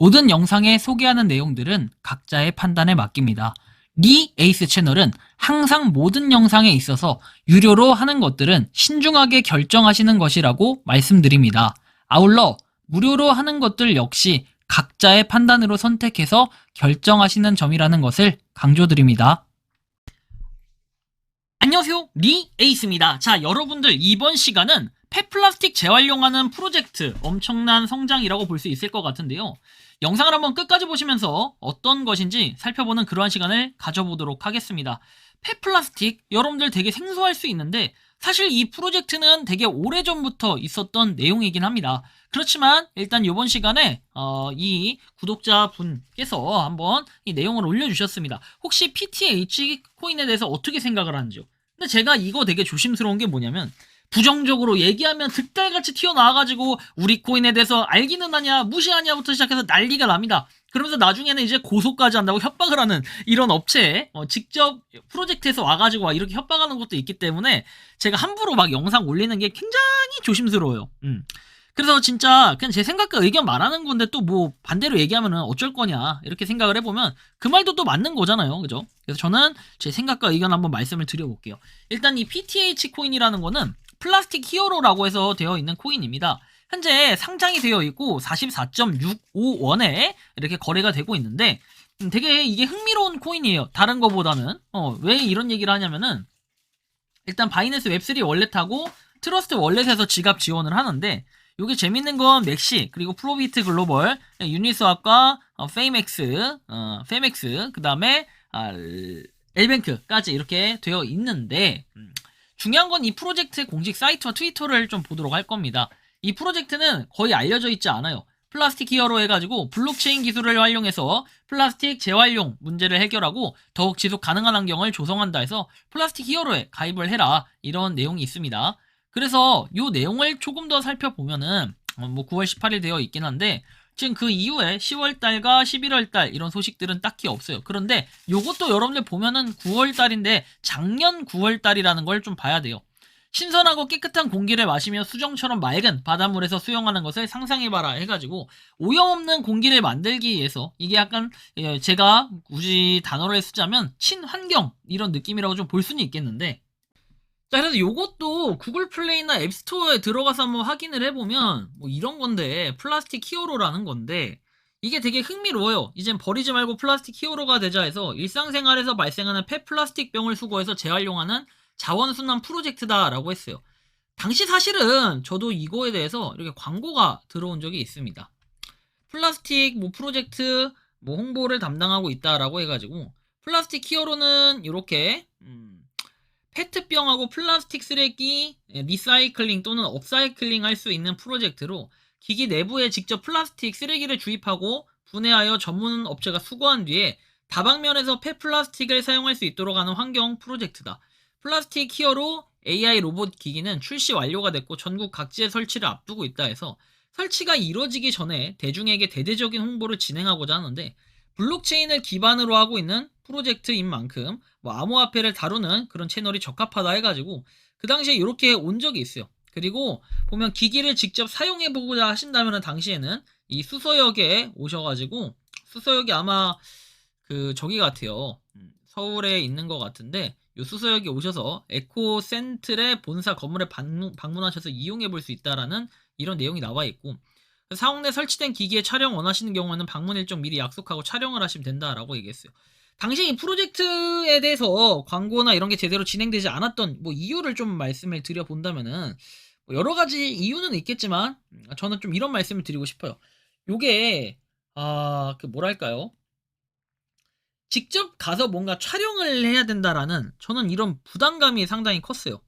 모든 영상에 소개하는 내용들은 각자의 판단에 맡깁니다. 리 에이스 채널은 항상 모든 영상에 있어서 유료로 하는 것들은 신중하게 결정하시는 것이라고 말씀드립니다. 아울러 무료로 하는 것들 역시 각자의 판단으로 선택해서 결정하시는 점이라는 것을 강조드립니다. 안녕하세요, 리 에이스입니다. 자, 여러분들 이번 시간은 폐플라스틱 재활용하는 프로젝트 엄청난 성장이라고 볼 수 있을 것 같은데요. 영상을 한번 끝까지 보시면서 어떤 것인지 살펴보는 그러한 시간을 가져보도록 하겠습니다. 폐플라스틱, 여러분들 되게 생소할 수 있는데 사실 이 프로젝트는 되게 오래전부터 있었던 내용이긴 합니다. 그렇지만 일단 이번 시간에 이 구독자분께서 한번 이 내용을 올려주셨습니다. 혹시 PTH 코인에 대해서 어떻게 생각을 하는지요? 근데 제가 이거 되게 조심스러운 게 뭐냐면 부정적으로 얘기하면 득달같이 튀어나와가지고 우리 코인에 대해서 알기는 하냐 무시하냐부터 시작해서 난리가 납니다. 그러면서 나중에는 이제 고소까지 한다고 협박을 하는 이런 업체에 직접 프로젝트에서 와가지고 이렇게 협박하는 것도 있기 때문에 제가 함부로 막 영상 올리는 게 굉장히 조심스러워요. 그래서 진짜 그냥 제 생각과 의견 말하는 건데 또 뭐 반대로 얘기하면은 어쩔 거냐 이렇게 생각을 해보면 그 말도 또 맞는 거잖아요. 그죠? 그래서 저는 제 생각과 의견 한번 말씀을 드려볼게요. 일단 이 PTH 코인이라는 거는 플라스틱 히어로라고 해서 되어 있는 코인입니다. 현재 상장이 되어 있고 44.651에 이렇게 거래가 되고 있는데 되게 이게 흥미로운 코인이에요. 다른 거보다는 왜 이런 얘기를 하냐면은 일단 바이낸스 웹3 월렛하고 트러스트 월렛에서 지갑 지원을 하는데 요게 재밌는 건 맥시 그리고 프로비트 글로벌 유니스왑과 페이맥스 그 다음에 엘뱅크까지 이렇게 되어 있는데 중요한 건 이 프로젝트의 공식 사이트와 트위터를 좀 보도록 할 겁니다. 이 프로젝트는 거의 알려져 있지 않아요. 플라스틱 히어로 해가지고 블록체인 기술을 활용해서 플라스틱 재활용 문제를 해결하고 더욱 지속 가능한 환경을 조성한다 해서 플라스틱 히어로에 가입을 해라 이런 내용이 있습니다. 그래서 이 내용을 조금 더 살펴보면은 뭐 9월 18일 되어 있긴 한데 지금 그 이후에 10월달과 11월달 이런 소식들은 딱히 없어요. 그런데 요것도 여러분들 보면은 9월달인데 작년 9월달이라는 걸 좀 봐야 돼요. 신선하고 깨끗한 공기를 마시며 수정처럼 맑은 바닷물에서 수영하는 것을 상상해봐라 해가지고 오염없는 공기를 만들기 위해서 이게 약간 제가 굳이 단어를 쓰자면 친환경 이런 느낌이라고 좀 볼 수는 있겠는데 자, 그래서 요것도 구글 플레이나 앱스토어에 들어가서 한번 확인을 해보면 뭐 이런 건데 플라스틱 히어로라는 건데 이게 되게 흥미로워요. 이젠 버리지 말고 플라스틱 히어로가 되자 해서 일상생활에서 발생하는 폐플라스틱 병을 수거해서 재활용하는 자원순환 프로젝트다라고 했어요. 당시 사실은 저도 이거에 대해서 이렇게 광고가 들어온 적이 있습니다. 플라스틱 뭐 프로젝트 뭐 홍보를 담당하고 있다라고 해가지고 플라스틱 히어로는 이렇게 페트병하고 플라스틱 쓰레기 리사이클링 또는 업사이클링 할 수 있는 프로젝트로 기기 내부에 직접 플라스틱 쓰레기를 주입하고 분해하여 전문 업체가 수거한 뒤에 다방면에서 폐플라스틱을 사용할 수 있도록 하는 환경 프로젝트다. 플라스틱 히어로 AI 로봇 기기는 출시 완료가 됐고 전국 각지에 설치를 앞두고 있다 해서 설치가 이루어지기 전에 대중에게 대대적인 홍보를 진행하고자 하는데 블록체인을 기반으로 하고 있는 프로젝트인 만큼 뭐 암호화폐를 다루는 그런 채널이 적합하다 해가지고 그 당시에 이렇게 온 적이 있어요. 그리고 보면 기기를 직접 사용해보고자 하신다면 당시에는 이 수서역에 오셔가지고 수서역이 아마 그 저기 같아요. 서울에 있는 것 같은데 이 수서역에 오셔서 에코센트의 본사 건물에 방문하셔서 이용해볼 수 있다라는 이런 내용이 나와 있고 사옥 내 설치된 기기에 촬영 원하시는 경우에는 방문 일정 미리 약속하고 촬영을 하시면 된다라고 얘기했어요. 당시 이 프로젝트에 대해서 광고나 이런 게 제대로 진행되지 않았던 뭐 이유를 좀 말씀을 드려본다면은 뭐 여러 가지 이유는 있겠지만 저는 좀 이런 말씀을 드리고 싶어요. 요게 그 뭐랄까요? 직접 가서 뭔가 촬영을 해야 된다라는 저는 이런 부담감이 상당히 컸어요.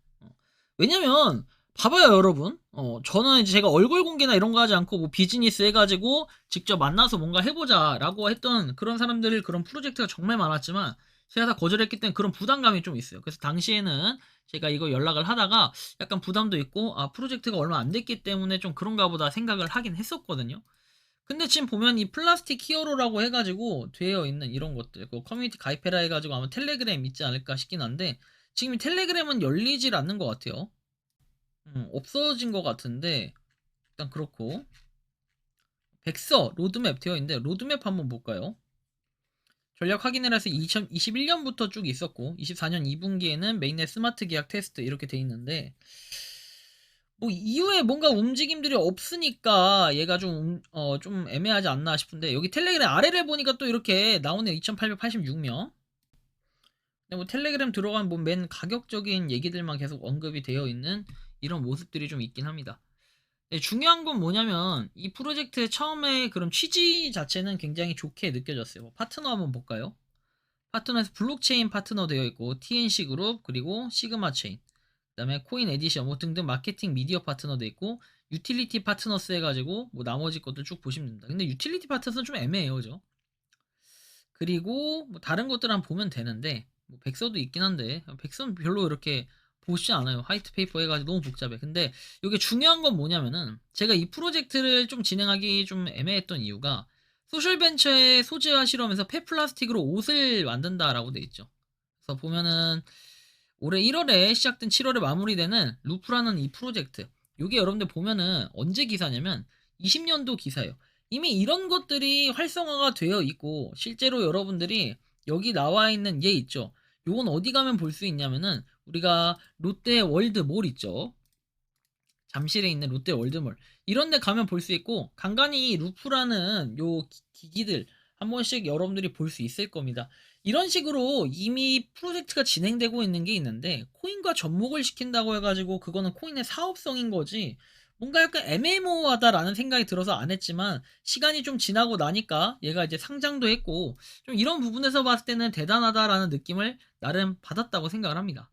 왜냐면 봐봐요 여러분 저는 이제 제가 얼굴 공개나 이런 거 하지 않고 뭐 비즈니스 해가지고 직접 만나서 뭔가 해보자 라고 했던 그런 사람들 그런 프로젝트가 정말 많았지만 제가 다 거절했기 때문에 그런 부담감이 좀 있어요. 그래서 당시에는 제가 이거 연락을 하다가 약간 부담도 있고 프로젝트가 얼마 안 됐기 때문에 좀 그런가 보다 생각을 하긴 했었거든요. 근데 지금 보면 이 플라스틱 히어로라고 해가지고 되어 있는 이런 것들 그 커뮤니티 가입해라 해가지고 아마 텔레그램 있지 않을까 싶긴 한데 지금 이 텔레그램은 열리질 않는 것 같아요. 없어진 것 같은데 일단 그렇고 백서 로드맵 되어 있는데 로드맵 한번 볼까요? 전략 확인을 해서 2021년부터 쭉 있었고 24년 2분기에는 메인넷 스마트 계약 테스트 이렇게 돼 있는데 뭐 이후에 뭔가 움직임들이 없으니까 얘가 좀 애매하지 않나 싶은데 여기 텔레그램 아래를 보니까 또 이렇게 나오네요. 2886명. 근데 뭐 텔레그램 들어간 뭐 맨 가격적인 얘기들만 계속 언급이 되어 있는 이런 모습들이 좀 있긴 합니다. 네, 중요한 건 뭐냐면 이 프로젝트의 처음에 그런 취지 자체는 굉장히 좋게 느껴졌어요. 뭐 파트너 한번 볼까요? 파트너에서 블록체인 파트너 되어 있고 TNC 그룹 그리고 시그마 체인 그다음에 코인 에디션 뭐 등등 마케팅 미디어 파트너 되어 있고 유틸리티 파트너스 해가지고 뭐 나머지 것들 쭉 보시면 됩니다. 근데 유틸리티 파트너스는 좀 애매해요, 그죠? 그리고 뭐 다른 것들 한번 보면 되는데 뭐 백서도 있긴 한데 백서는 별로 이렇게 보시지 않아요. 화이트 페이퍼 해가지고 너무 복잡해. 근데 이게 중요한 건 뭐냐면은 제가 이 프로젝트를 좀 진행하기 좀 애매했던 이유가 소셜벤처의 소재화 실험에서 폐플라스틱으로 옷을 만든다라고 돼 있죠. 그래서 보면은 올해 1월에 시작된 7월에 마무리되는 루프라는 이 프로젝트. 이게 여러분들 보면은 언제 기사냐면 20년도 기사예요. 이미 이런 것들이 활성화가 되어 있고 실제로 여러분들이 여기 나와 있는 얘 있죠. 요건 어디 가면 볼 수 있냐면은 우리가 롯데 월드몰 있죠. 잠실에 있는 롯데 월드몰 이런 데 가면 볼 수 있고 간간히 루프라는 요 기기들 한 번씩 여러분들이 볼 수 있을 겁니다. 이런 식으로 이미 프로젝트가 진행되고 있는 게 있는데 코인과 접목을 시킨다고 해가지고 그거는 코인의 사업성인 거지 뭔가 약간 애매모호하다라는 생각이 들어서 안 했지만 시간이 좀 지나고 나니까 얘가 이제 상장도 했고 좀 이런 부분에서 봤을 때는 대단하다라는 느낌을 나름 받았다고 생각을 합니다.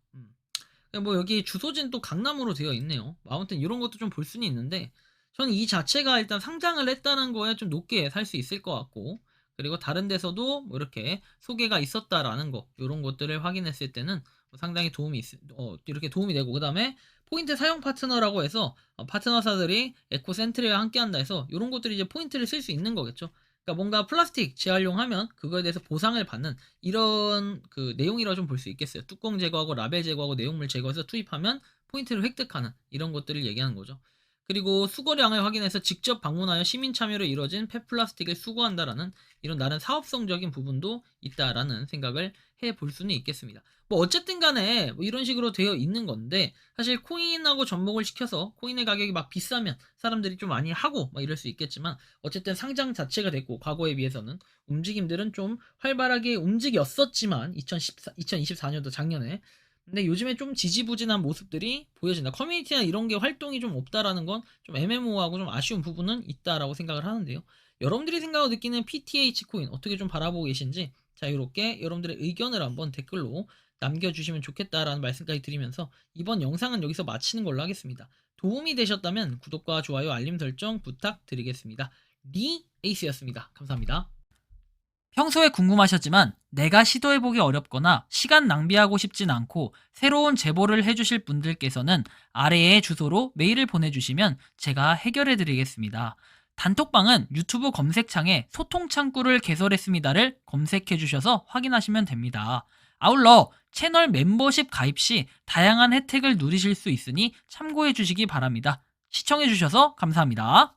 뭐 여기 주소지는 또 강남으로 되어 있네요. 아무튼 이런 것도 좀 볼 수는 있는데 저는 이 자체가 일단 상장을 했다는 거에 좀 높게 살 수 있을 것 같고 그리고 다른 데서도 뭐 이렇게 소개가 있었다라는 거 이런 것들을 확인했을 때는 상당히 이렇게 도움이 되고 그 다음에 포인트 사용 파트너라고 해서 파트너사들이 에코센트리와 함께 한다 해서 이런 것들이 이제 포인트를 쓸 수 있는 거겠죠. 그러니까 뭔가 플라스틱 재활용하면 그거에 대해서 보상을 받는 이런 그 내용이라고 좀 볼 수 있겠어요. 뚜껑 제거하고 라벨 제거하고 내용물 제거해서 투입하면 포인트를 획득하는 이런 것들을 얘기하는 거죠. 그리고 수거량을 확인해서 직접 방문하여 시민 참여로 이루어진 폐플라스틱을 수거한다라는 이런 나름 사업성적인 부분도 있다라는 생각을 해볼 수는 있겠습니다. 뭐 어쨌든 간에 뭐 이런 식으로 되어 있는 건데 사실 코인하고 접목을 시켜서 코인의 가격이 막 비싸면 사람들이 좀 많이 하고 막 이럴 수 있겠지만 어쨌든 상장 자체가 됐고 과거에 비해서는 움직임들은 좀 활발하게 움직였었지만 2024년도 작년에 근데 요즘에 좀 지지부진한 모습들이 보여진다. 커뮤니티나 이런 게 활동이 좀 없다라는 건 좀 애매모호하고 좀 아쉬운 부분은 있다라고 생각을 하는데요. 여러분들이 생각하고 느끼는 PTH 코인 어떻게 좀 바라보고 계신지 자유롭게 여러분들의 의견을 한번 댓글로 남겨주시면 좋겠다라는 말씀까지 드리면서 이번 영상은 여기서 마치는 걸로 하겠습니다. 도움이 되셨다면 구독과 좋아요, 알림 설정 부탁드리겠습니다. 리 에이스였습니다. 감사합니다. 평소에 궁금하셨지만 내가 시도해보기 어렵거나 시간 낭비하고 싶진 않고 새로운 제보를 해주실 분들께서는 아래의 주소로 메일을 보내주시면 제가 해결해드리겠습니다. 단톡방은 유튜브 검색창에 소통창구를 개설했습니다를 검색해주셔서 확인하시면 됩니다. 아울러 채널 멤버십 가입 시 다양한 혜택을 누리실 수 있으니 참고해주시기 바랍니다. 시청해주셔서 감사합니다.